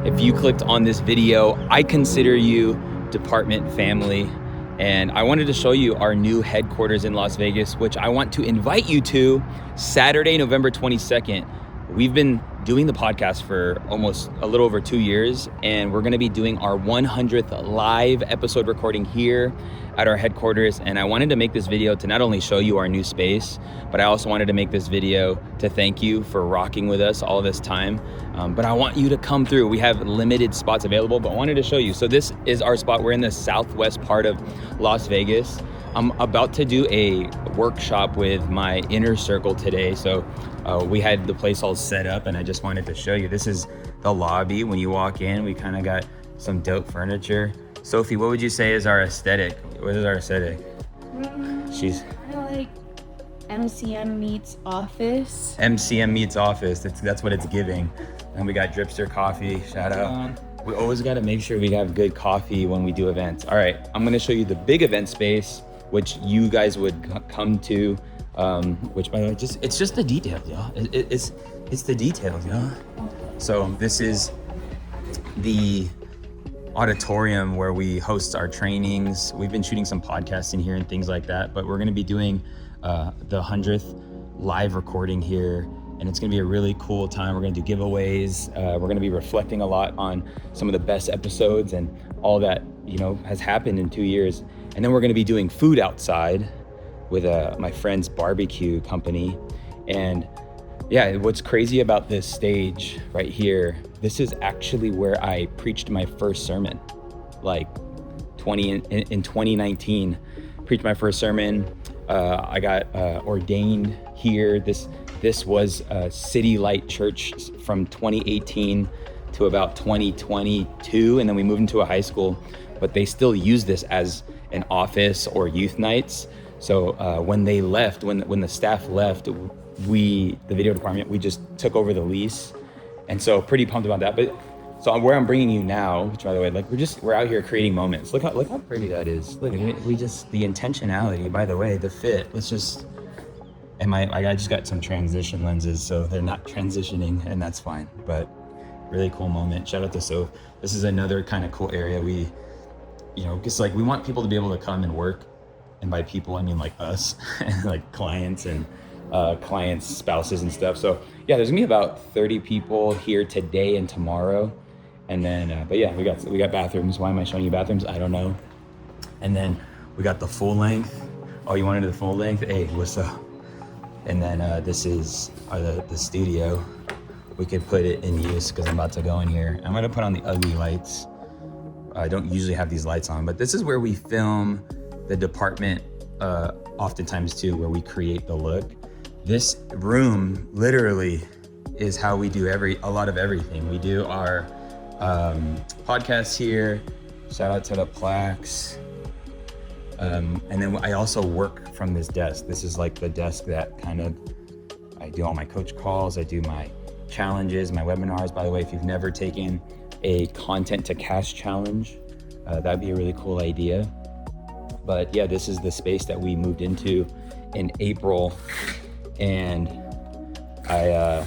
If you clicked on this video, I consider you department family. And I wanted to show you our new headquarters in Las Vegas, which I want to invite you to Saturday, November 22nd. We've been doing the podcast for almost a little over 2 years, and we're gonna be doing our 100th live episode recording here at our headquarters. And I wanted to make this video to not only show you our new space, but I also wanted to make this video to thank you for rocking with us all this time. But I want you to come through. We have limited spots available, but I wanted to show you. So this is our spot. We're in the southwest part of Las Vegas. I'm about to do a workshop with my inner circle today. So we had the place all set up, and I just wanted to show you. This is the lobby. When you walk in, we kind of got some dope furniture. Sophie, what would you say is our aesthetic? What is our aesthetic? She's I like MCM meets office. MCM meets office. That's what it's giving. And we got Dripster coffee. Shout out. We always got to make sure we have good coffee when we do events. All right, I'm going to show you the big event space, which you guys would come to. Which, by the way, it's just the details, y'all. It's the details, y'all. So this is the auditorium where we host our trainings. We've been shooting some podcasts in here and things like that, but we're going to be doing the 100th live recording here, and it's going to be a really cool time. We're going to do giveaways. We're going to be reflecting a lot on some of the best episodes and all that has happened in 2 years. And then we're going to be doing food outside with my friend's barbecue company. And yeah, what's crazy about this stage right here, this is actually where I preached my first sermon, like in 2019, preached my first sermon. I got ordained here. This was City Light Church from 2018 to about 2022, and then we moved into a high school, but they still use this as an office or youth nights. So when they left, when the staff left, the video department, we just took over the lease. And so pretty pumped about that. But so where I'm bringing you now, which by the way, like we're out here creating moments. Look how pretty that is. Look, the intentionality, by the way, the fit, I just got some transition lenses, so they're not transitioning, and that's fine. But really cool moment. Shout out to Soph. This is another kind of cool area. We want people to be able to come and work. And by people, I mean like us, and like clients and clients' spouses and stuff. So yeah, there's gonna be about 30 people here today and tomorrow. And then, but yeah, we got bathrooms. Why am I showing you bathrooms? I don't know. And then we got the full length. Oh, you wanted the full length? Hey, what's up? And then this is the studio. We could put it in use because I'm about to go in here. I'm gonna put on the ugly lights. I don't usually have these lights on, but this is where we film the department, oftentimes too, where we create the look. This room literally is how we do a lot of everything. We do our podcasts here. Shout out to the plaques. And then I also work from this desk. This is like the desk that I do all my coach calls. I do my challenges, my webinars. By the way, if you've never taken a content to cash challenge, that'd be a really cool idea. But yeah, this is the space that we moved into in April, and I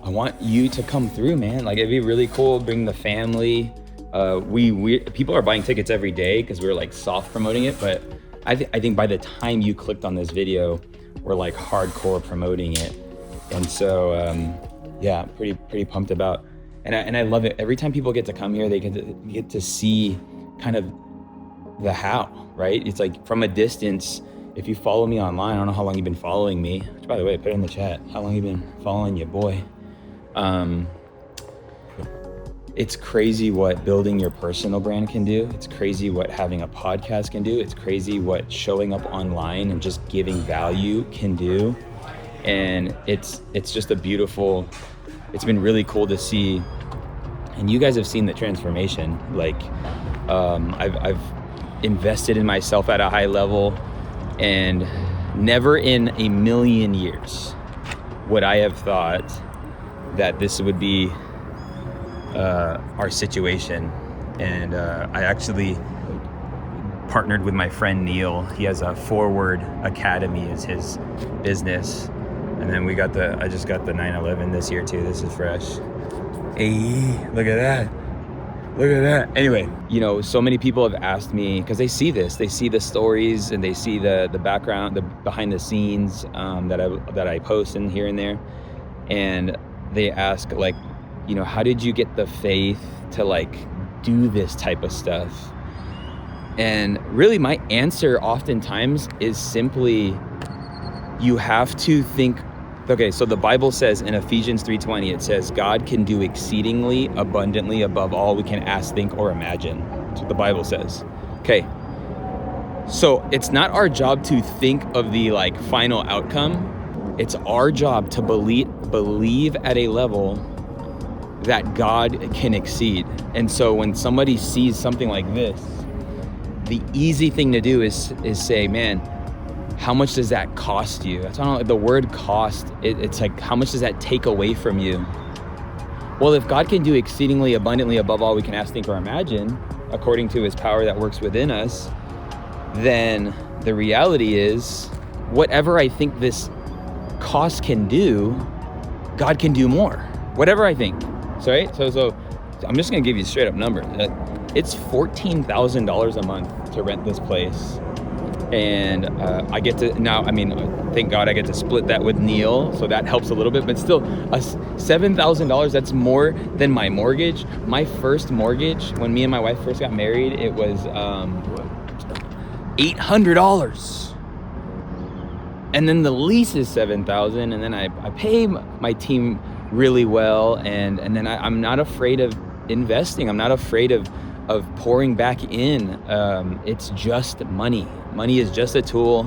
want you to come through, man. Like, it'd be really cool. Bring the family. People are buying tickets every day because we're like soft promoting it, but I think by the time you clicked on this video, we're like hardcore promoting it. And so yeah, pretty pumped about. And I love it. Every time people get to come here, they get to see kind of the how, right? It's like from a distance. If you follow me online, I don't know how long you've been following me, which, by the way, put it in the chat. How long you been following your boy? It's crazy what building your personal brand can do. It's crazy what having a podcast can do. It's crazy what showing up online and just giving value can do. And it's just it's been really cool to see. And you guys have seen the transformation. Like, I've invested in myself at a high level, and never in a million years would I have thought that this would be our situation. And I actually partnered with my friend Neil. He has a Forward Academy as his business. And then I just got the 911 this year too. This is fresh. Hey, look at that. Look at that. Anyway, you know, so many people have asked me, because they see this, they see the stories and they see the background, the behind the scenes that I post in here and there. And they ask, like, you know, how did you get the faith to like do this type of stuff? And really my answer oftentimes is simply, you have to think. Okay, so the Bible says in Ephesians 3:20, it says, God can do exceedingly abundantly above all we can ask, think, or imagine. That's what the Bible says. Okay, so it's not our job to think of the like final outcome. It's our job to believe at a level that God can exceed. And so when somebody sees something like this, the easy thing to do is say, man, how much does that cost you? That's not the word cost. It's like, how much does that take away from you? Well, if God can do exceedingly abundantly above all we can ask, think, or imagine, according to his power that works within us, then the reality is, whatever I think this cost can do, God can do more. Whatever I think. So, right? So I'm just gonna give you a straight up number. It's $14,000 a month to rent this place. And I get to now, I mean, thank God I get to split that with Neil, so that helps a little bit, but still $7,000, that's more than my mortgage. My first mortgage, when me and my wife first got married, it was $800. And then the lease is $7,000, and then I pay my team really well, and then I'm not afraid of investing. I'm not afraid of pouring back in. It's just money. Money is just a tool.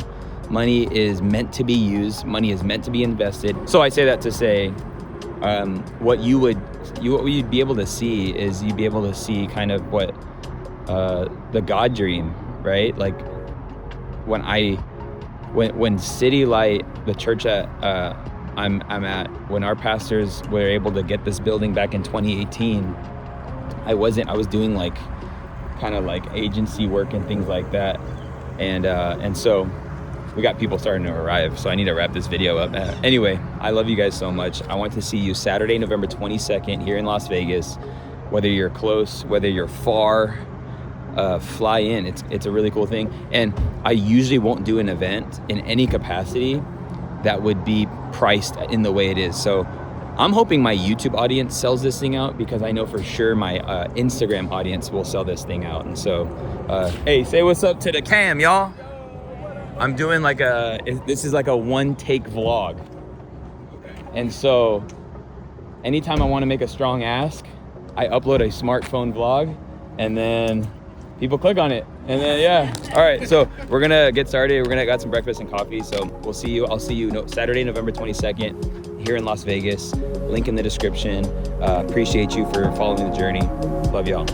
Money is meant to be used. Money is meant to be invested. So I say that to say, what you'd be able to see is you'd be able to see kind of what the God dream, right? Like when City Light, the church that I'm at, when our pastors were able to get this building back in 2018, I was doing like kind of like agency work and things like that, and so we got people starting to arrive, so I need to wrap this video up. Anyway, I love you guys so much. I want to see you Saturday, November 22nd here in Las Vegas. Whether you're close, whether you're far, fly in. It's a really cool thing. And I usually won't do an event in any capacity that would be priced in the way it is. So I'm hoping my YouTube audience sells this thing out, because I know for sure my Instagram audience will sell this thing out. And so, hey, say what's up to the cam, y'all. I'm doing like this is like a one take vlog. And so anytime I want to make a strong ask, I upload a smartphone vlog, and then people click on it, and then yeah. All right, so we're gonna get started. We're gonna got some breakfast and coffee. So we'll see you. I'll see you Saturday, November 22nd here in Las Vegas. Link in the description. Appreciate you for following the journey. Love y'all.